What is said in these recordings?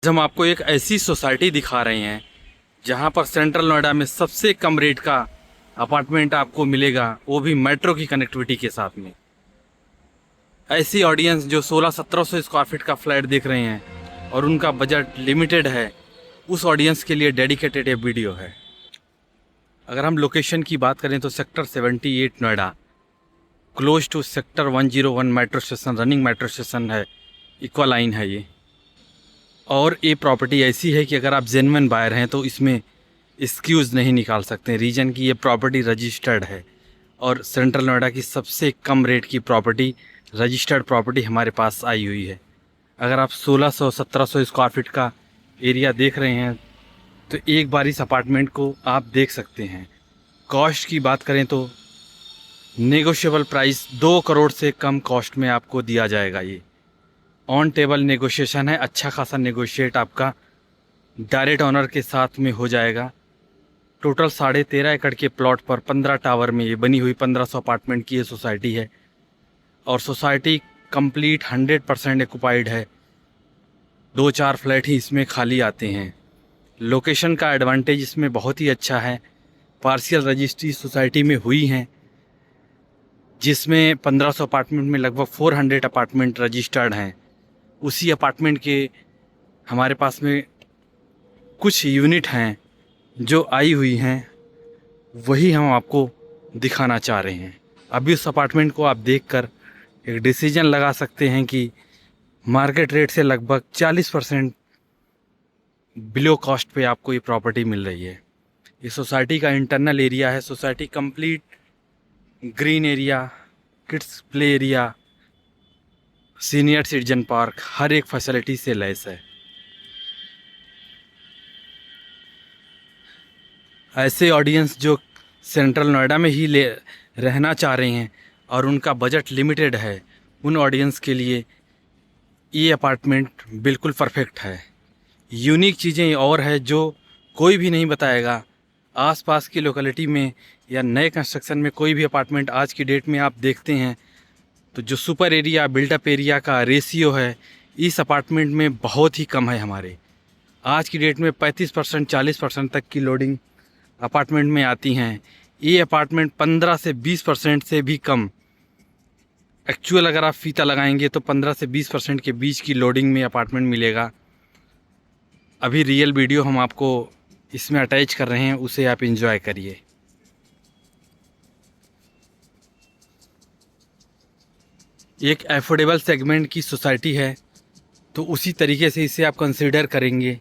हम आपको एक ऐसी सोसाइटी दिखा रहे हैं जहां पर सेंट्रल नोएडा में सबसे कम रेट का अपार्टमेंट आपको मिलेगा, वो भी मेट्रो की कनेक्टिविटी के साथ में। ऐसी ऑडियंस जो 1600-1700 स्क्वायर फीट का फ्लैट देख रहे हैं और उनका बजट लिमिटेड है, उस ऑडियंस के लिए डेडिकेटेड ये वीडियो है। अगर हम लोकेशन की बात करें तो sector 78 Noida, close to sector 101 metro station, running metro station है, इक्वा लाइन है ये। और ये प्रॉपर्टी ऐसी है कि अगर आप जेन्युइन बायर हैं तो इसमें एक्सक्यूज़ नहीं निकाल सकते। रीजन कि ये प्रॉपर्टी रजिस्टर्ड है और सेंट्रल नोएडा की सबसे कम रेट की प्रॉपर्टी, रजिस्टर्ड प्रॉपर्टी हमारे पास आई हुई है। अगर आप 1600-1700 स्क्वायर फीट का एरिया देख रहे हैं तो एक बार इस अपार्टमेंट को आप देख सकते हैं। कॉस्ट की बात करें तो नेगोशिएबल प्राइस 2 करोड़ से कम कॉस्ट में आपको दिया जाएगा। ये ऑन टेबल नेगोशिएशन है, अच्छा खासा नेगोशिएट आपका डायरेक्ट ऑनर के साथ में हो जाएगा। टोटल 13.5 एकड़ के प्लॉट पर 15 टावर में ये बनी हुई 1500 अपार्टमेंट की ये सोसाइटी है और सोसाइटी कंप्लीट 100% एक्युपाइड है। 2-4 फ्लैट ही इसमें खाली आते हैं। लोकेशन का एडवांटेज इसमें बहुत ही अच्छा है। पार्शियल रजिस्ट्री सोसाइटी में हुई हैं जिसमें 1500 अपार्टमेंट में लगभग 400 अपार्टमेंट रजिस्टर्ड हैं। उसी अपार्टमेंट के हमारे पास में कुछ यूनिट हैं जो आई हुई हैं, वही हम आपको दिखाना चाह रहे हैं। अभी उस अपार्टमेंट को आप देखकर एक डिसीजन लगा सकते हैं कि मार्केट रेट से लगभग 40% बिलो कॉस्ट पे आपको ये प्रॉपर्टी मिल रही है। ये सोसाइटी का इंटरनल एरिया है। Society complete green area, kids play area, senior citizen park, हर एक फैसिलिटी से लैस है। ऐसे ऑडियंस जो सेंट्रल नोएडा में ही रहना चाह रहे हैं और उनका बजट लिमिटेड है, उन ऑडियंस के लिए ये अपार्टमेंट बिल्कुल परफेक्ट है। यूनिक चीज़ें और है जो कोई भी नहीं बताएगा। आसपास की लोकेलिटी में या नए कंस्ट्रक्शन में कोई भी अपार्टमेंट आज की डेट में आप देखते हैं तो जो सुपर एरिया बिल्डअप एरिया का रेशियो है, इस अपार्टमेंट में बहुत ही कम है। हमारे आज की डेट में 35% 40% तक की लोडिंग अपार्टमेंट में आती हैं। ये अपार्टमेंट 15 से 20% से भी कम, एक्चुअल अगर आप फीता लगाएंगे तो 15 से 20% के बीच की लोडिंग में अपार्टमेंट मिलेगा। अभी रियल वीडियो हम आपको इसमें अटैच कर रहे हैं, उसे आप एंजॉय करिए। एक एफोर्डेबल सेगमेंट की सोसाइटी है तो उसी तरीके से इसे आप कंसीडर करेंगे।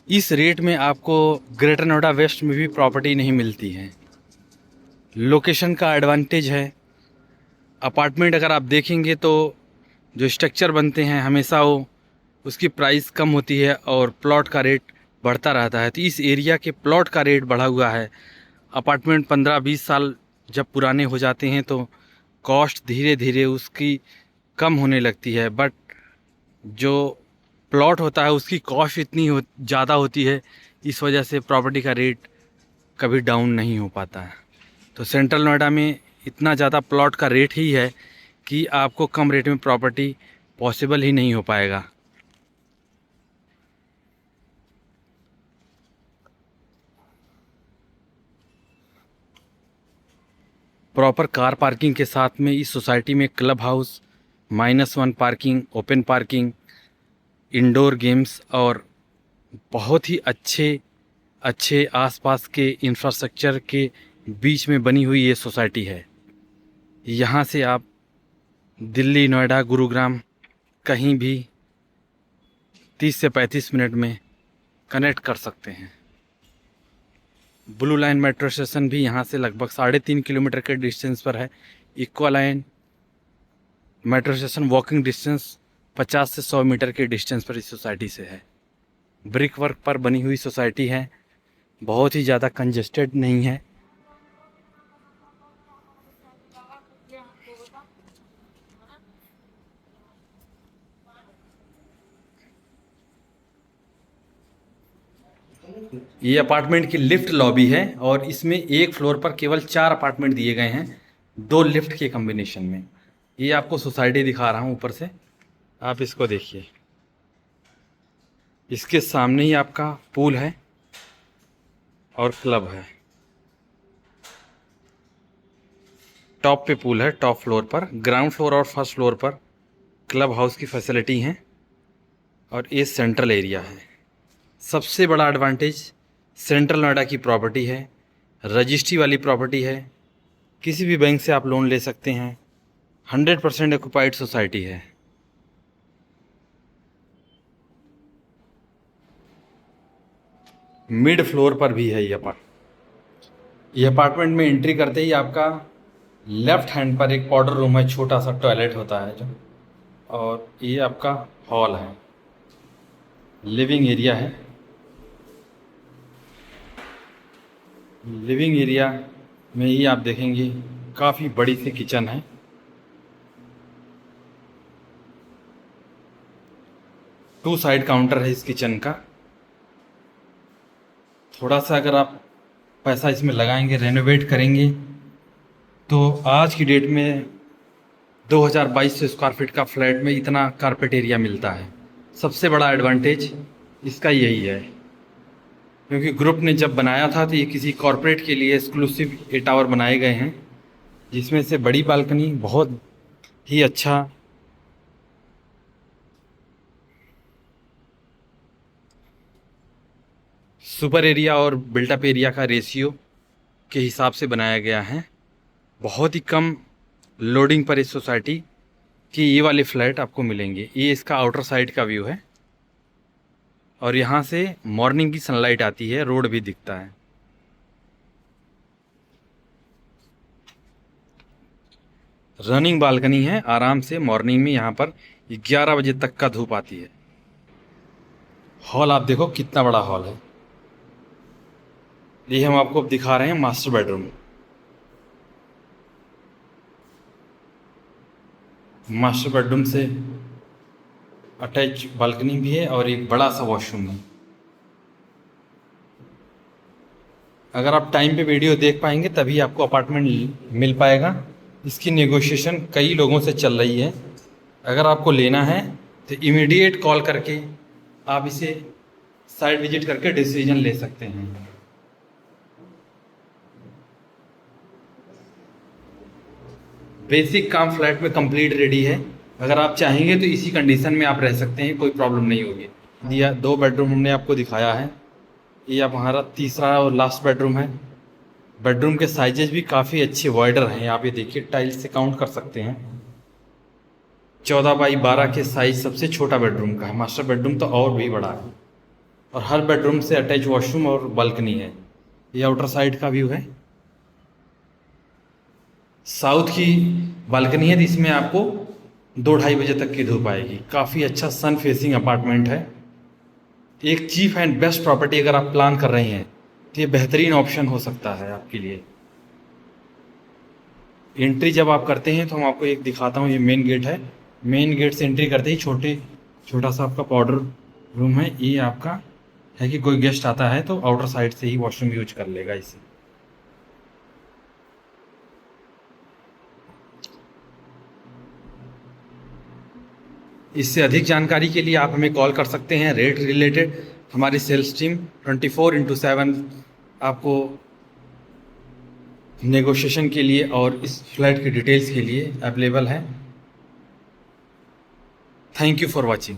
इस रेट में आपको ग्रेटर नोएडा वेस्ट में भी प्रॉपर्टी नहीं मिलती है। लोकेशन का एडवांटेज है। अपार्टमेंट अगर आप देखेंगे तो जो स्ट्रक्चर बनते हैं हमेशा वो उसकी प्राइस कम होती है और प्लॉट का रेट बढ़ता रहता है। तो इस एरिया के प्लॉट का रेट बढ़ा हुआ है। अपार्टमेंट 15-20 साल जब पुराने हो जाते हैं तो कॉस्ट धीरे धीरे उसकी कम होने लगती है, बट जो प्लॉट होता है उसकी कॉस्ट इतनी ज़्यादा होती है, इस वजह से प्रॉपर्टी का रेट कभी डाउन नहीं हो पाता है। तो सेंट्रल नोएडा में इतना ज़्यादा प्लॉट का रेट ही है कि आपको कम रेट में प्रॉपर्टी पॉसिबल ही नहीं हो पाएगा। प्रॉपर कार पार्किंग के साथ में इस सोसाइटी में club house, -1 parking, open parking, indoor games और बहुत ही अच्छे आसपास के इंफ्रास्ट्रक्चर के बीच में बनी हुई ये सोसाइटी है। यहाँ से आप दिल्ली, नोएडा, गुरुग्राम कहीं भी 30 से 35 मिनट में कनेक्ट कर सकते हैं। ब्लू लाइन मेट्रो स्टेशन भी यहाँ से लगभग 3.5 किलोमीटर के डिस्टेंस पर है। इक्वा Line metro station walking distance 50 से 100 मीटर के डिस्टेंस पर इस सोसाइटी से है। ब्रिक वर्क पर बनी हुई सोसाइटी है, बहुत ही ज़्यादा कंजेस्टेड नहीं है। ये अपार्टमेंट की लिफ्ट लॉबी है और इसमें एक फ्लोर पर केवल 4 अपार्टमेंट दिए गए हैं, 2 लिफ्ट के कॉम्बिनेशन में। ये आपको सोसाइटी दिखा रहा हूँ ऊपर से, आप इसको देखिए। इसके सामने ही आपका पूल है और क्लब है। टॉप पे पूल है, टॉप फ्लोर पर। ग्राउंड फ्लोर और फर्स्ट फ्लोर पर क्लब हाउस की फैसिलिटी हैं और ये सेंट्रल एरिया है। सबसे बड़ा एडवांटेज सेंट्रल नोएडा की प्रॉपर्टी है, रजिस्ट्री वाली प्रॉपर्टी है, किसी भी बैंक से आप लोन ले सकते हैं, 100% ऑक्युपाइड सोसाइटी है। मिड फ्लोर पर भी है ये अपार्टमेंट में एंट्री करते ही आपका लेफ्ट हैंड पर एक पाउडर रूम है, छोटा सा टॉयलेट होता है जो, और ये आपका हॉल है, लिविंग एरिया है। लिविंग एरिया में ही आप देखेंगे काफ़ी बड़ी सी किचन है। टू साइड काउंटर है इस किचन का। थोड़ा सा अगर आप पैसा इसमें लगाएंगे, रेनोवेट करेंगे, तो आज की डेट में 2200 स्क्वायर फीट का फ्लैट में इतना कारपेट एरिया मिलता है। सबसे बड़ा एडवांटेज इसका यही है, क्योंकि ग्रुप ने जब बनाया था तो ये किसी कॉरपोरेट के लिए एक्सक्लूसिव ये टावर बनाए गए हैं, जिसमें से बड़ी बालकनी, बहुत ही अच्छा सुपर एरिया और बिल्टअप एरिया का रेशियो के हिसाब से बनाया गया है। बहुत ही कम लोडिंग पर इस सोसाइटी कि ये वाले फ्लैट आपको मिलेंगे। ये इसका आउटर साइड का व्यू है और यहाँ से मॉर्निंग की सनलाइट आती है, रोड भी दिखता है। रनिंग बालकनी है, आराम से मॉर्निंग में यहाँ पर 11 बजे तक का धूप आती है। हॉल आप देखो कितना बड़ा हॉल है। ये हम आपको अब दिखा रहे हैं मास्टर बेडरूम। मास्टर बेडरूम से अटैच बालकनी भी है और एक बड़ा सा वॉशरूम है। अगर आप टाइम पे वीडियो देख पाएंगे तभी आपको अपार्टमेंट मिल पाएगा। इसकी नेगोशिएशन कई लोगों से चल रही है। अगर आपको लेना है तो इमीडिएट कॉल करके आप इसे साइट विजिट करके डिसीजन ले सकते हैं। बेसिक काम फ्लैट में कंप्लीट रेडी है। अगर आप चाहेंगे तो इसी कंडीशन में आप रह सकते हैं, कोई प्रॉब्लम नहीं होगी। दिया 2 बेडरूम हमने आपको दिखाया है, ये अब हमारा तीसरा और लास्ट बेडरूम है। बेडरूम के साइजेज भी काफ़ी अच्छे वाइडर हैं। आप ये देखिए, टाइल्स से काउंट कर सकते हैं। 14 बाई 12 के साइज सबसे छोटा बेडरूम का है। मास्टर बेडरूम तो और भी बड़ा है और हर बेडरूम से अटैच वॉशरूम और बालकनी है। ये आउटर साइड का व्यू है। साउथ की बालकनी है, तो इसमें आपको 2-2:30 बजे तक की धूप आएगी। काफ़ी अच्छा सन फेसिंग अपार्टमेंट है। एक चीप एंड बेस्ट प्रॉपर्टी अगर आप प्लान कर रहे हैं तो ये बेहतरीन ऑप्शन हो सकता है आपके लिए। एंट्री जब आप करते हैं तो हम आपको एक दिखाता हूँ, ये मेन गेट है। मेन गेट से एंट्री करते ही छोटा सा आपका पाउडर रूम है। ये आपका है कि कोई गेस्ट आता है तो आउटर साइड से ही वॉशरूम यूज कर लेगा इसे। इससे अधिक जानकारी के लिए आप हमें कॉल कर सकते हैं। रेट रिलेटेड हमारी सेल्स टीम 24/7 आपको नेगोशिएशन के लिए और इस फ्लैट की डिटेल्स के लिए अवेलेबल है। Thank you for watching.